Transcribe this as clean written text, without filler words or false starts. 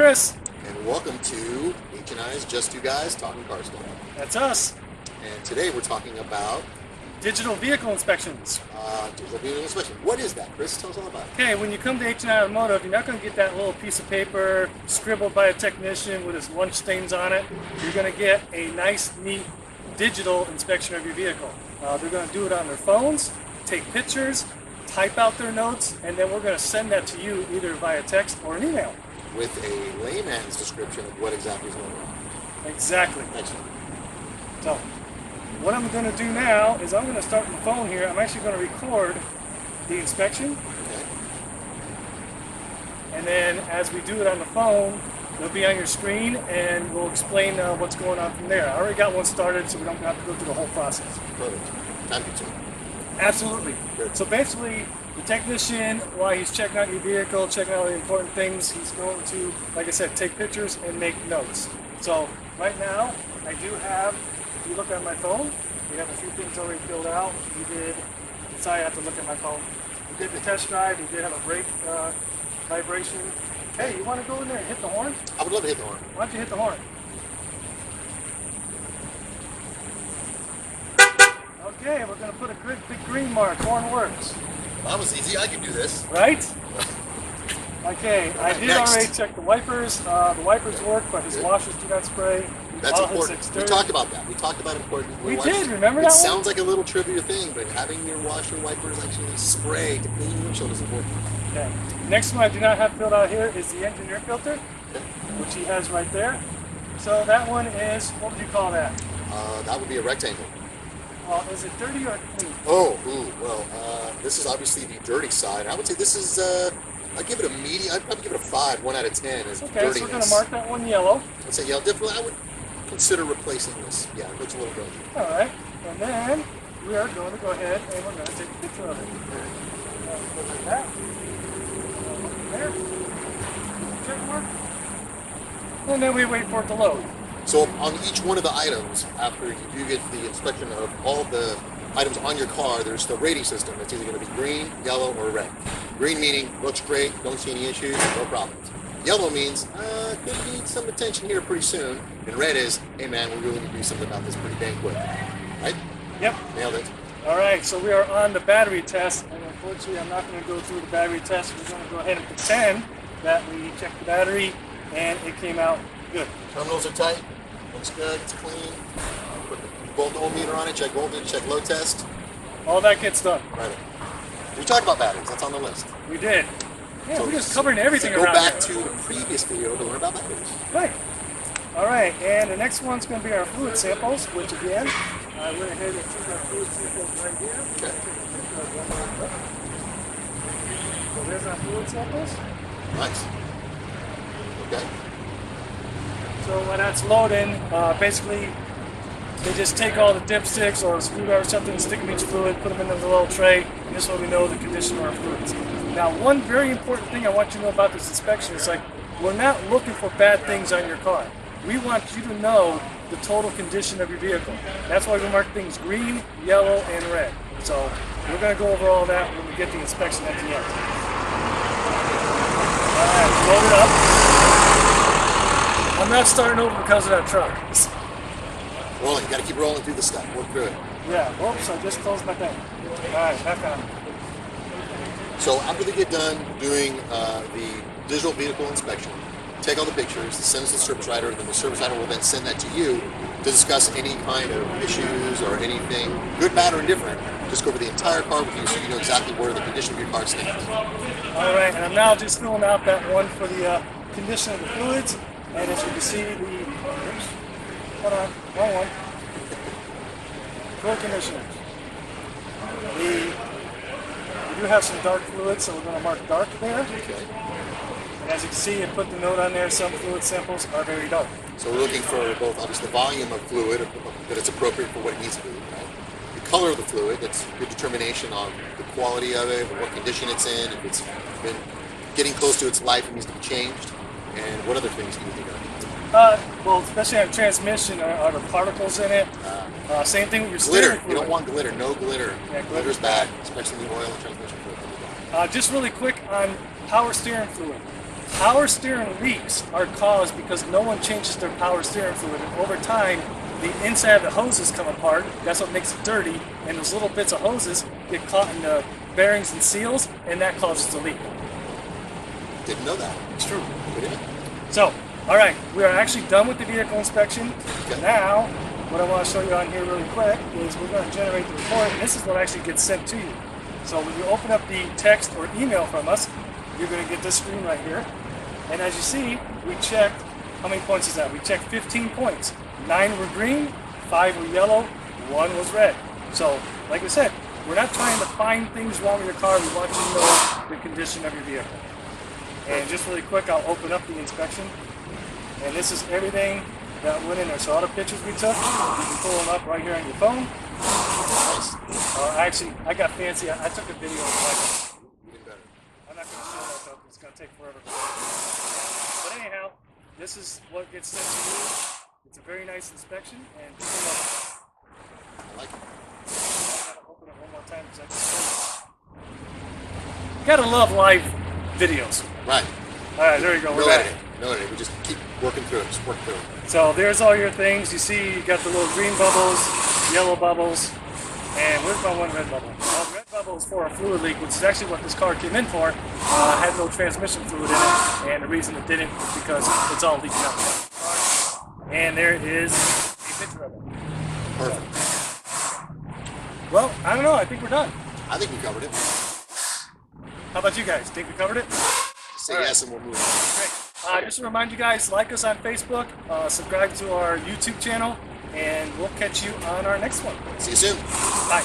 Chris. And welcome to H&I's Just Two Guys Talking Car Stuff. That's us. And today we're talking about Digital vehicle inspections. digital vehicle inspection. What is that, Chris? Tell us all about it. Okay, when you come to H&I Automotive, you're not going to get that little piece of paper scribbled by a technician with his lunch stains on it. You're going to get a nice, neat digital inspection of your vehicle. They're going to do it on their phones, take pictures, type out their notes, and then we're going to send that to you either via text or an email. With a layman's description of what exactly is going on. Exactly. Excellent. So, what I'm going to do now is I'm going to start the phone here. I'm actually going to record the inspection. Okay. And then as we do it on the phone, it'll be on your screen and we'll explain what's going on from there. I already got one started so we don't have to go through the whole process. Perfect. Time consuming. Absolutely. Good. So basically, the technician, while he's checking out your vehicle, checking out the important things, he's going to, like I said, take pictures and make notes. So right now, I do have, if you look at my phone, we have a few things already filled out. We did, sorry I have to look at my phone. We did the test drive, we did have a brake vibration. Hey, you want to go in there and hit the horn? I would love to hit the horn. Why don't you hit the horn? Okay, we're going to put a big green mark. Horn works. That was easy. I can do this. Right? Okay, I did Next. already check the wipers. The wipers work, but his Good. washers do not spray. That's All his important. We exterior- talked about that. We talked about important. We wipers. did, remember It that one? sounds like a little trivia thing, but having your washer wipers actually spray to clean your windshield is important. Okay. Next one I do not have filled out here is the engine air filter, Okay. which he has right there. So that one is, what would you call that? That would be a rectangle. Well, is it dirty or clean? Oh, well, this is obviously the dirty side. I would say this is, I'd give it a medium, I'd probably give it a 5, 1 out of 10 as Okay, dirtiness. so we're going to mark that one yellow. I'd say, yeah, definitely, I would consider replacing this. Yeah, it looks a little dirty. All right, and then we are going to go ahead and we're going to take a picture of it. Go like that. There. Check mark. And then we wait for it to load. So on each one of the items, after you do get the inspection of all the items on your car, there's the rating system. It's either going to be green, yellow, or red. Green meaning, looks great, don't see any issues, no problems. Yellow means, could need some attention here pretty soon. And red is, hey man, we really need to do something about this pretty dang quick. Right? Yep. Nailed it. All right, so we are on the battery test, and unfortunately I'm not going to go through the battery test. We're going to go ahead and pretend that we checked the battery, and it came out good. Terminals are tight, looks good, it's clean. Put the volt meter on it, check voltage, check load test. All that gets done. Right. We talked about batteries, that's on the list. We did. Yeah, So we're just covering everything go around back here. to the previous video to learn about batteries. Right. All right, and the next one's going to be our fluid samples, which again, I went ahead and took our fluid samples right here. Okay. So there's our fluid samples. Nice. Okay. So when that's loading, basically they just take all the dipsticks or a screwdriver or something, stick them in each fluid, put them in the little tray, and this way we know the condition of our fluids. Now, one very important thing I want you to know about this inspection is like, we're not looking for bad things on your car. We want you to know the total condition of your vehicle. That's why we mark things green, yellow, and red. So we're going to go over all that when we get the inspection at the end. All right, load it up. I'm not starting over because of that truck. Rolling, you gotta keep rolling through the stuff, work through it. Yeah, whoops, I just closed my thing. All right, back on. So after they get done doing the digital vehicle inspection, take all the pictures, send us to the service writer, and then the service writer will then send that to you to discuss any kind of issues or anything, good, bad, or indifferent. Just go over the entire car with you so you know exactly where the condition of your car stands. All right, and I'm now just filling out that one for the condition of the fluids. And as you can see, oops, hold on, wrong one. Fluid conditioners. We do have some dark fluids, so we're going to mark dark there. Okay. And as you can see, it put the note on there, some fluid samples are very dark. So we're looking for both, obviously, the volume of fluid, that it's appropriate for what it needs to be. Right? The color of the fluid, that's good determination on the quality of it, what condition it's in, if it's been getting close to its life and needs to be changed, and what other things do you think of? Well, especially on transmission, are the particles in it? Same thing with your steering Glitter. fluid. You don't want glitter. No glitter. Yeah, Glitter's bad, especially in the oil and transmission fluid. Just really quick on power steering fluid. power steering leaks are caused because no one changes their power steering fluid, and over time, the inside of the hoses come apart. That's what makes it dirty, and those little bits of hoses get caught in the bearings and seals, and that causes the leak. Didn't know that. It's true. Didn't it? So, all right, we are actually done with the vehicle inspection. Okay. Now, what I want to show you on here really quick is we're going to generate the report, and this is what actually gets sent to you. So when you open up the text or email from us, you're going to get this screen right here. And as you see, we checked, how many points is that? We checked 15 points. 9 were green, 5 were yellow, 1 was red. So, like I said, we're not trying to find things wrong with your car. We want you to know the condition of your vehicle. And just really quick, I'll open up the inspection. And this is everything that went in there. So all the pictures we took, you can pull them up right here on your phone. Nice. Actually, I got fancy. I took a video of it. Even better. I'm not going to show that though, 'cause it's going to take forever. But anyhow, this is what gets sent to you. It's a very nice inspection, and just a moment. I like it. I'm going to open it one more time because I can show you. You gotta love live videos. Right. All right, there you go. No We're back. editing. No editing. We just keep working through it. Just work through it. So there's all your things. You see, you got the little green bubbles, yellow bubbles, and where's my one red bubble? Well, the red bubble is for a fluid leak, which is actually what this car came in for. Had no transmission fluid in it, and the reason it didn't is because it's all leaking out the front of the car. And there is a picture of it. Perfect. Well, I don't know. I think we're done. I think we covered it. How about you guys? Think we covered it? Say All right. yes and we'll move on. Great. Just to remind you guys, like us on Facebook, subscribe to our YouTube channel, and we'll catch you on our next one. See you soon. Bye.